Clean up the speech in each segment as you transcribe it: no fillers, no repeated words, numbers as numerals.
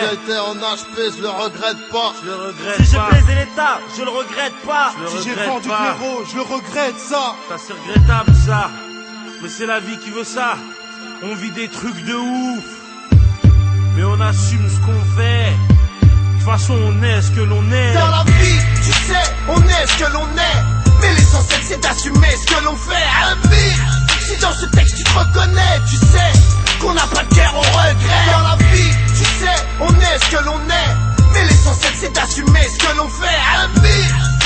j'ai été en HP, je le regrette pas. Je le regrette pas. Si j'ai baisé l'État, je le regrette pas. Si j'ai vendu de l'héros, je le regrette ça. Ça c'est regrettable ça. Mais c'est la vie qui veut ça. On vit des trucs de ouf. Mais on assume ce qu'on fait. De toute façon on est ce que l'on est. Dans la vie, tu sais, on est ce que l'on est. Mais l'essentiel c'est d'assumer ce que l'on fait. Si dans ce texte tu te reconnais, tu sais qu'on n'a pas de guerre au regret. Dans la vie, tu sais, on est ce que l'on est. Mais l'essentiel c'est d'assumer ce que l'on fait.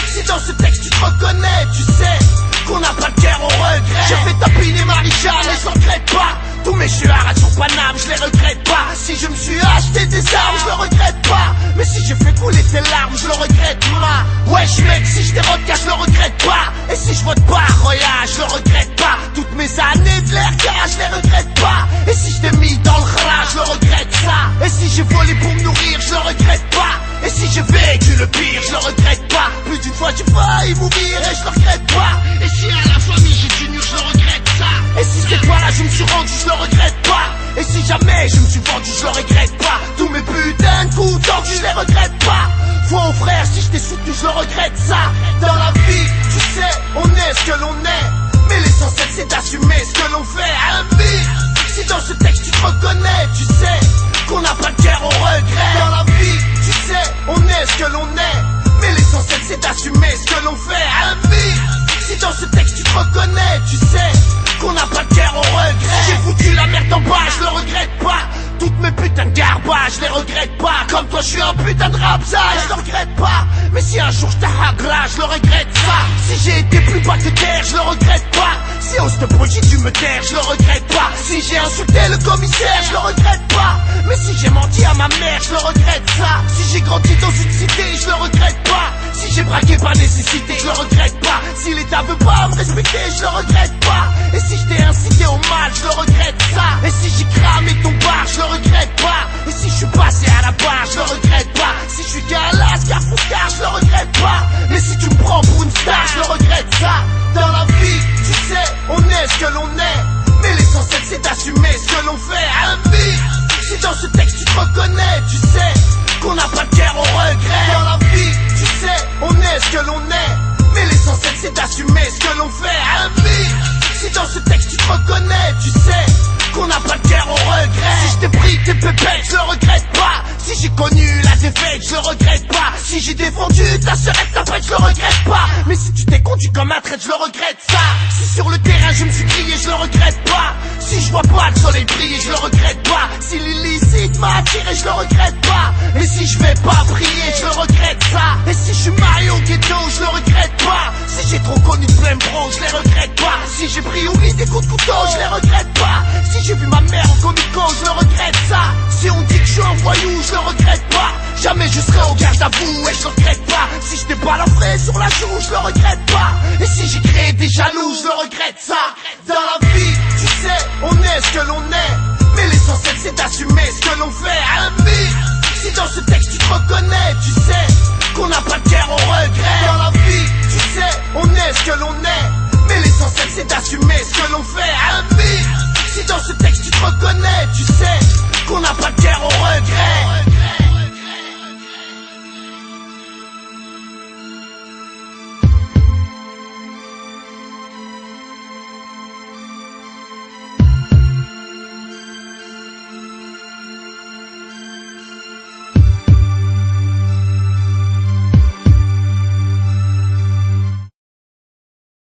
Si dans ce texte tu te reconnais, tu sais qu'on n'a pas de guerre au regret. J'ai fait tapiner Marie-Jeanne et je regrette pas. Tous mes chuards sur Paname, je les regrette pas. Si je me suis acheté des armes, je le regrette pas. Mais si j'ai fait couler tes larmes, je le regrette pas. Wesh mec, si je dérote, je le regrette pas. Et si je vote pas, Roya, je le regrette pas. Toutes mes années de l'air, je les regrette pas. Et si je t'ai mis dans le rat, je le regrette ça. Et si j'ai volé pour me nourrir, je le regrette pas. Et si j'ai vécu le pire, je le regrette pas. Plus d'une fois j'ai failli mourir et je le regrette pas. Et si à la famille j'ai dû nuire, je le regrette ça. Et si cette fois-là je me suis rendu, je le regrette pas. Et si jamais je me suis vendu, je le regrette pas. Tous mes putains de coups tordus, je les regrette pas. Foi aux frères, si je t'ai soutenu, je le regrette ça. Dans la vie, tu sais, on est ce que l'on est. Mais l'essentiel c'est d'assumer ce que l'on fait. Si dans ce texte tu te reconnais, tu sais qu'on n'a pas de guerre au regret. Dans la vie, tu sais, on est ce que l'on est. Mais l'essentiel c'est d'assumer ce que l'on fait. Si dans ce texte tu te reconnais, tu sais qu'on n'a pas de guerre au regret. J'ai foutu la merde en bas, je le regrette pas. Toutes mes putains de garbages, je les regrette pas. Comme toi je suis un putain de rapsa, je le regrette pas. Mais si un jour je t'arragra, je le regrette ça. Si j'ai été plus bas que terre, je le regrette pas. Si au stop j'ai dû me taire, je le regrette pas. Si j'ai insulté le commissaire, je le regrette pas. Mais si j'ai menti à ma mère, je le regrette ça. Si j'ai grandi dans une cité, je le regrette pas. Si j'ai braqué par nécessité, je le regrette pas. Si l'État veut pas me respecter, je le regrette pas. Et si je t'ai incité au mal, je le regrette ça. Et si j'ai cramé ton bar, je le regrette pas. Et si je suis passé à la barre, je le regrette pas. Si je suis qu'un lascar foucard, je le regrette pas. Mais si tu me prends pour une star, je le regrette ça. Dans la vie, tu sais, on est ce que l'on est. Mais l'essentiel c'est d'assumer ce que l'on fait. Si dans ce texte tu te reconnais, tu sais qu'on n'a pas de guerre au regret. Dans la vie, tu sais, on est ce que l'on est. Mais l'essentiel c'est d'assumer ce que l'on fait. Si dans ce texte tu te reconnais, tu sais qu'on n'a pas de guerre au regret. Si je t'ai pris tes pépettes, je le regrette pas. Si j'ai connu la défaite, je le regrette pas. Si j'ai défendu ta sœurette, ta pète, je le regrette pas. Mais si tu t'es conduit comme un traître, je le regrette ça. Si sur le terrain je me suis crié, je le regrette pas. Si je vois pas le soleil briller, je le regrette pas. Si l'illicite m'a attiré, je le regrette pas. Et si je vais pas briller, je le regrette ça. Et si je suis marié au ghetto, je le regrette pas. Si j'ai trop connu de plein bro, je les regrette pas. Si j'ai pris au des coups de couteau, je les regrette pas. Si j'ai vu ma mère en comico, je le regrette ça. Si on dit que je suis un voyou, je le regrette pas. Jamais je serai au garde à vous et je le regrette pas. Si je t'ai pas la fraise sur la joue, je le regrette pas. Et si j'ai créé des jaloux, je le regrette ça. Dans la vie, tu sais, on est ce que l'on est. Mais l'essentiel c'est d'assumer ce que l'on fait. Si dans ce texte tu te reconnais, tu sais qu'on n'a pas de guerre au regret. Dans la vie, tu sais, on est ce que l'on est. Mais l'essentiel c'est d'assumer ce que l'on fait. Si dans ce texte tu te reconnais, tu sais qu'on n'a pas de guerre au regret.